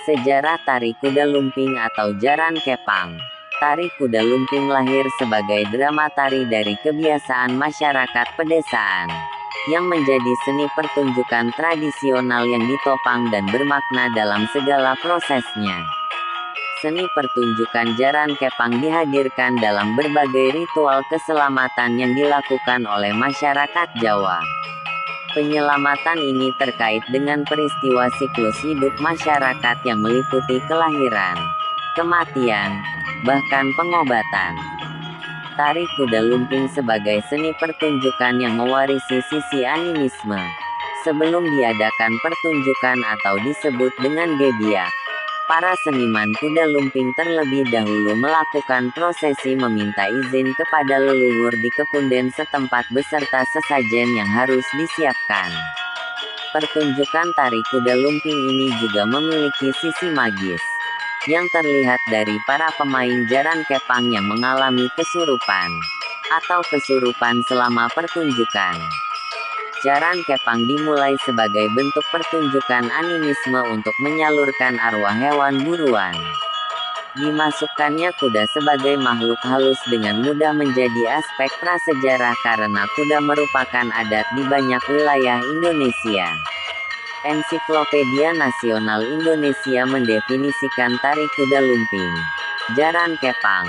Sejarah tari kuda lumping atau jaran kepang. Tari kuda lumping lahir sebagai drama tari dari kebiasaan masyarakat pedesaan, yang menjadi seni pertunjukan tradisional yang ditopang dan bermakna dalam segala prosesnya. Seni pertunjukan jaran kepang dihadirkan dalam berbagai ritual keselamatan yang dilakukan oleh masyarakat Jawa. Penyelamatan ini terkait dengan peristiwa siklus hidup masyarakat yang meliputi kelahiran, kematian, bahkan pengobatan. Tari kuda lumping sebagai seni pertunjukan yang mewarisi sisi animisme. Sebelum diadakan pertunjukan atau disebut dengan gebiak, para seniman kuda lumping terlebih dahulu melakukan prosesi meminta izin kepada leluhur di kepunden setempat beserta sesajen yang harus disiapkan. Pertunjukan tari kuda lumping ini juga memiliki sisi magis, yang terlihat dari para pemain jaran kepang yang mengalami kesurupan, atau kesurupan selama pertunjukan. Jaran kepang dimulai sebagai bentuk pertunjukan animisme untuk menyalurkan arwah hewan buruan. Dimasukkannya kuda sebagai makhluk halus dengan mudah menjadi aspek prasejarah karena kuda merupakan adat di banyak wilayah Indonesia. Ensiklopedia Nasional Indonesia mendefinisikan tari kuda lumping, jaran kepang,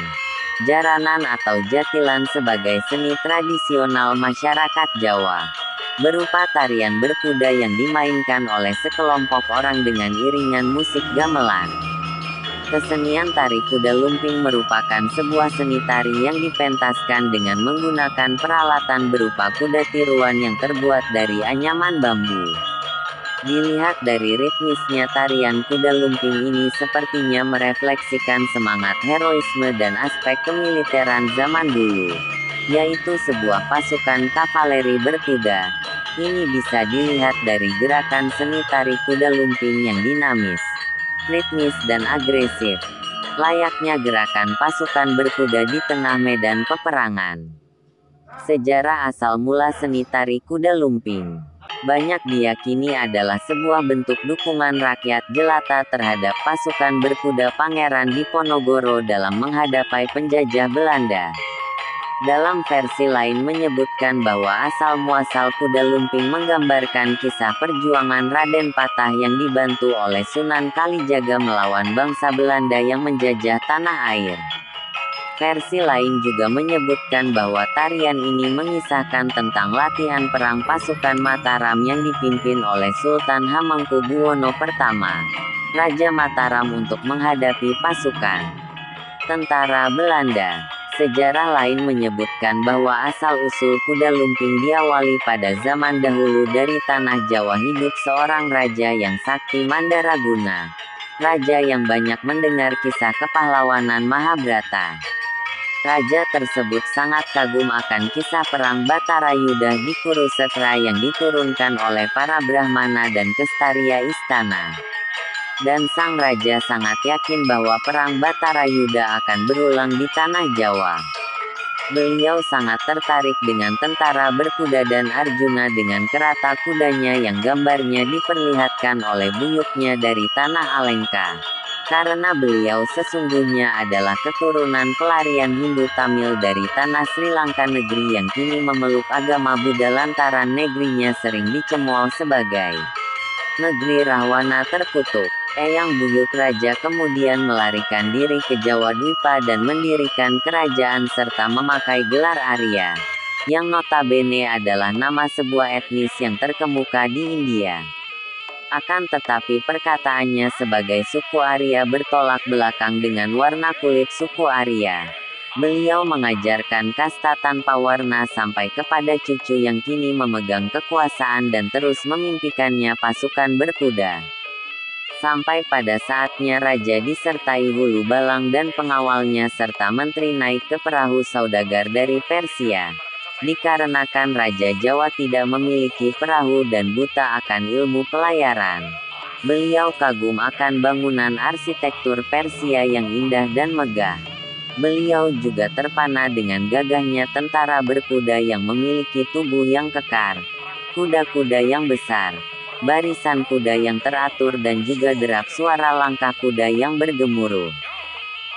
jaranan atau jatilan sebagai seni tradisional masyarakat Jawa, berupa tarian berkuda yang dimainkan oleh sekelompok orang dengan iringan musik gamelan. Kesenian tari kuda lumping merupakan sebuah seni tari yang dipentaskan dengan menggunakan peralatan berupa kuda tiruan yang terbuat dari anyaman bambu. Dilihat dari ritmisnya tarian kuda lumping ini sepertinya merefleksikan semangat heroisme dan aspek kemiliteran zaman dulu, yaitu sebuah pasukan kavaleri berkuda. Ini bisa dilihat dari gerakan seni tari kuda lumping yang dinamis, ritmis dan agresif, layaknya gerakan pasukan berkuda di tengah medan peperangan. Sejarah asal mula seni tari kuda lumping banyak diyakini adalah sebuah bentuk dukungan rakyat jelata terhadap pasukan berkuda Pangeran Diponegoro dalam menghadapi penjajah Belanda. Dalam versi lain menyebutkan bahwa asal-muasal kuda lumping menggambarkan kisah perjuangan Raden Patah yang dibantu oleh Sunan Kalijaga melawan bangsa Belanda yang menjajah tanah air. Versi lain juga menyebutkan bahwa tarian ini mengisahkan tentang latihan perang pasukan Mataram yang dipimpin oleh Sultan Hamengkubuwono I, Raja Mataram untuk menghadapi pasukan tentara Belanda. Sejarah lain menyebutkan bahwa asal-usul kuda lumping diawali pada zaman dahulu dari tanah Jawa hidup seorang raja yang sakti mandaraguna. Raja yang banyak mendengar kisah kepahlawanan Mahabharata. Raja tersebut sangat kagum akan kisah perang Batarayuda di Kurukshetra yang diturunkan oleh para Brahmana dan Kestaria istana. Dan sang raja sangat yakin bahwa perang Batarayuda akan berulang di tanah Jawa. Beliau sangat tertarik dengan tentara berkuda dan Arjuna dengan kerata kudanya yang gambarnya diperlihatkan oleh buyutnya dari tanah Alengka. Karena beliau sesungguhnya adalah keturunan pelarian Hindu Tamil dari tanah Sri Lanka, negeri yang kini memeluk agama Buddha lantaran negerinya sering dicemooh sebagai negeri Rahwana terkutuk. Eyang Buyut Raja kemudian melarikan diri ke Jawa Dwipa dan mendirikan kerajaan serta memakai gelar Arya, yang notabene adalah nama sebuah etnis yang terkemuka di India. Akan tetapi perkataannya sebagai suku Arya bertolak belakang dengan warna kulit suku Arya. Beliau mengajarkan kasta tanpa warna sampai kepada cucu yang kini memegang kekuasaan dan terus memimpikannya pasukan berkuda. Sampai pada saatnya raja disertai hulu balang dan pengawalnya serta menteri naik ke perahu saudagar dari Persia. Dikarenakan Raja Jawa tidak memiliki perahu dan buta akan ilmu pelayaran, beliau kagum akan bangunan arsitektur Persia yang indah dan megah. Beliau juga terpana dengan gagahnya tentara berkuda yang memiliki tubuh yang kekar, kuda-kuda yang besar, barisan kuda yang teratur dan juga derap suara langkah kuda yang bergemuruh.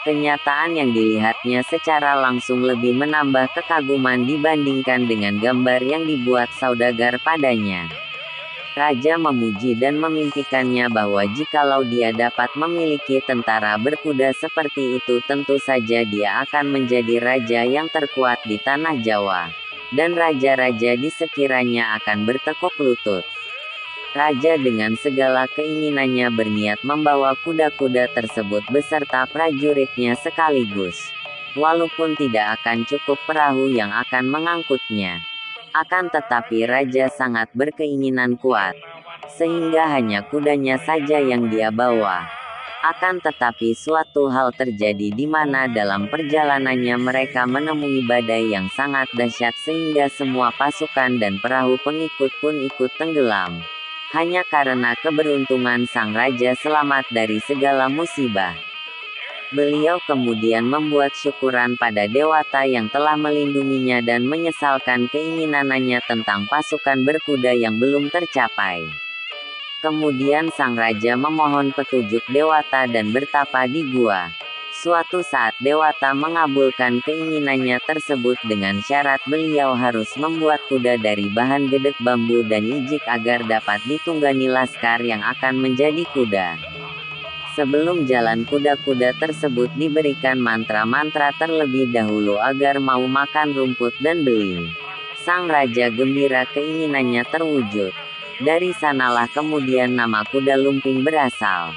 Kenyataan yang dilihatnya secara langsung lebih menambah kekaguman dibandingkan dengan gambar yang dibuat saudagar padanya. Raja memuji dan memimpikannya bahwa jikalau dia dapat memiliki tentara berkuda seperti itu, tentu saja dia akan menjadi raja yang terkuat di tanah Jawa. Dan raja-raja di sekiranya akan bertekuk lutut. Raja dengan segala keinginannya berniat membawa kuda-kuda tersebut beserta prajuritnya sekaligus. Walaupun tidak akan cukup perahu yang akan mengangkutnya. Akan tetapi raja sangat berkeinginan kuat, sehingga hanya kudanya saja yang dia bawa. Akan tetapi suatu hal terjadi di mana dalam perjalanannya mereka menemui badai yang sangat dahsyat sehingga semua pasukan dan perahu pengikut pun ikut tenggelam. Hanya karena keberuntungan sang raja selamat dari segala musibah. Beliau kemudian membuat syukuran pada dewata yang telah melindunginya dan menyesalkan keinginannya tentang pasukan berkuda yang belum tercapai. Kemudian sang raja memohon petunjuk dewata dan bertapa di gua. Suatu saat dewata mengabulkan keinginannya tersebut dengan syarat beliau harus membuat kuda dari bahan gedek bambu dan ijik agar dapat ditunggangi laskar yang akan menjadi kuda. Sebelum jalan, kuda-kuda tersebut diberikan mantra-mantra terlebih dahulu agar mau makan rumput dan beling. Sang raja gembira keinginannya terwujud. Dari sanalah kemudian nama kuda lumping berasal.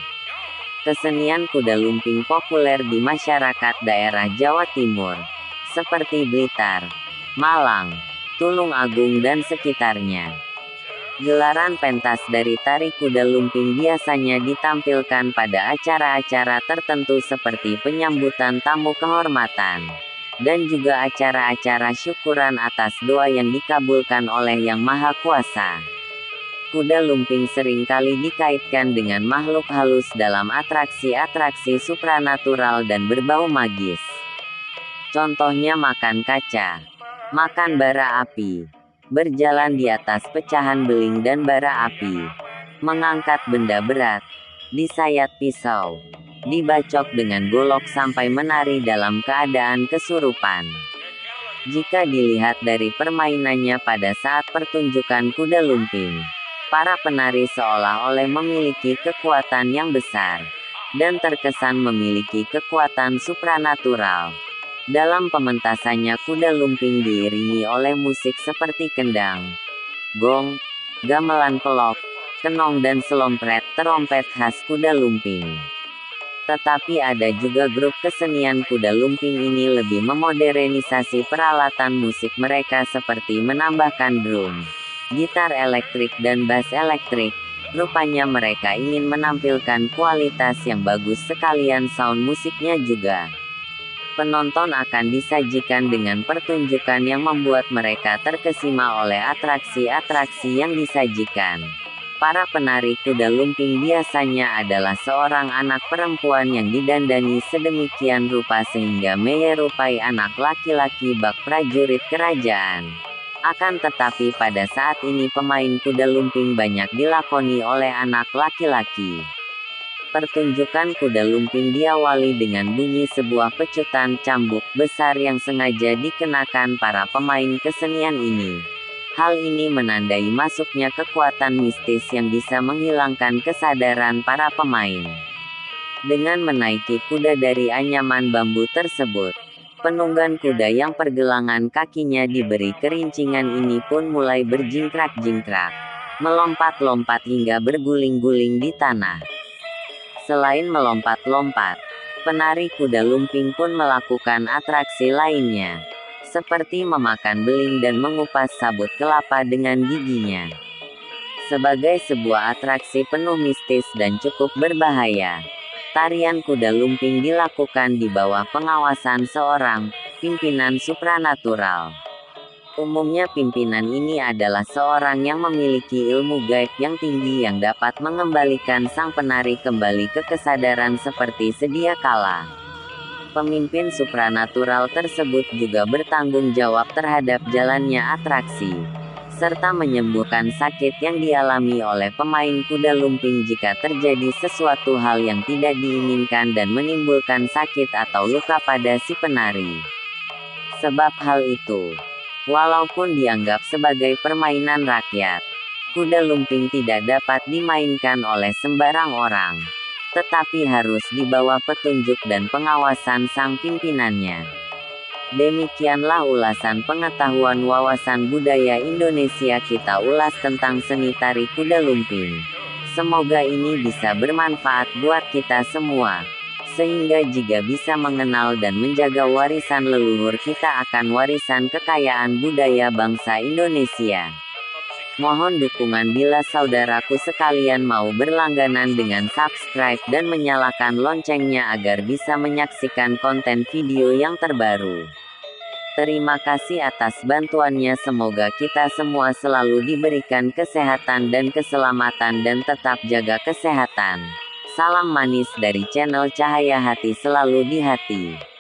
Kesenian kuda lumping populer di masyarakat daerah Jawa Timur, seperti Blitar, Malang, Tulung Agung dan sekitarnya. Gelaran pentas dari tari kuda lumping biasanya ditampilkan pada acara-acara tertentu seperti penyambutan tamu kehormatan, dan juga acara-acara syukuran atas doa yang dikabulkan oleh Yang Maha Kuasa. Kuda lumping seringkali dikaitkan dengan makhluk halus dalam atraksi-atraksi supranatural dan berbau magis. Contohnya makan kaca, makan bara api, berjalan di atas pecahan beling dan bara api, mengangkat benda berat, disayat pisau, dibacok dengan golok sampai menari dalam keadaan kesurupan. Jika dilihat dari permainannya pada saat pertunjukan kuda lumping, para penari seolah-olah memiliki kekuatan yang besar, dan terkesan memiliki kekuatan supranatural. Dalam pementasannya kuda lumping diiringi oleh musik seperti kendang, gong, gamelan pelok, kenong dan selompret terompet khas kuda lumping. Tetapi ada juga grup kesenian kuda lumping ini lebih memodernisasi peralatan musik mereka seperti menambahkan drum, gitar elektrik dan bass elektrik. Rupanya mereka ingin menampilkan kualitas yang bagus sekalian sound musiknya juga. Penonton akan disajikan dengan pertunjukan yang membuat mereka terkesima oleh atraksi-atraksi yang disajikan. Para penari kuda lumping biasanya adalah seorang anak perempuan yang didandani sedemikian rupa sehingga menyerupai anak laki-laki bak prajurit kerajaan. Akan tetapi pada saat ini pemain kuda lumping banyak dilakoni oleh anak laki-laki. Pertunjukan kuda lumping diawali dengan bunyi sebuah pecutan cambuk besar yang sengaja dikenakan para pemain kesenian ini. Hal ini menandai masuknya kekuatan mistis yang bisa menghilangkan kesadaran para pemain. Dengan menaiki kuda dari anyaman bambu tersebut, penunggang kuda yang pergelangan kakinya diberi kerincingan ini pun mulai berjingkrak-jingkrak, melompat-lompat hingga berguling-guling di tanah. Selain melompat-lompat, penari kuda lumping pun melakukan atraksi lainnya, seperti memakan beling dan mengupas sabut kelapa dengan giginya. Sebagai sebuah atraksi penuh mistis dan cukup berbahaya, tarian kuda lumping dilakukan di bawah pengawasan seorang pimpinan supranatural. Umumnya pimpinan ini adalah seorang yang memiliki ilmu gaib yang tinggi yang dapat mengembalikan sang penari kembali ke kesadaran seperti sedia kala. Pemimpin supranatural tersebut juga bertanggung jawab terhadap jalannya atraksi. serta menyembuhkan sakit yang dialami oleh pemain kuda lumping jika terjadi sesuatu hal yang tidak diinginkan dan menimbulkan sakit atau luka pada si penari. Sebab hal itu, walaupun dianggap sebagai permainan rakyat, kuda lumping tidak dapat dimainkan oleh sembarang orang, tetapi harus di bawah petunjuk dan pengawasan sang pimpinannya. Demikianlah ulasan pengetahuan wawasan budaya Indonesia kita ulas tentang seni tari kuda lumping. Semoga ini bisa bermanfaat buat kita semua, sehingga jika bisa mengenal dan menjaga warisan leluhur kita akan warisan kekayaan budaya bangsa Indonesia. Mohon dukungan bila saudaraku sekalian mau berlangganan dengan subscribe dan menyalakan loncengnya agar bisa menyaksikan konten video yang terbaru. Terima kasih atas bantuannya. Semoga kita semua selalu diberikan kesehatan dan keselamatan dan tetap jaga kesehatan. Salam manis dari channel Cahaya Hati, selalu di hati.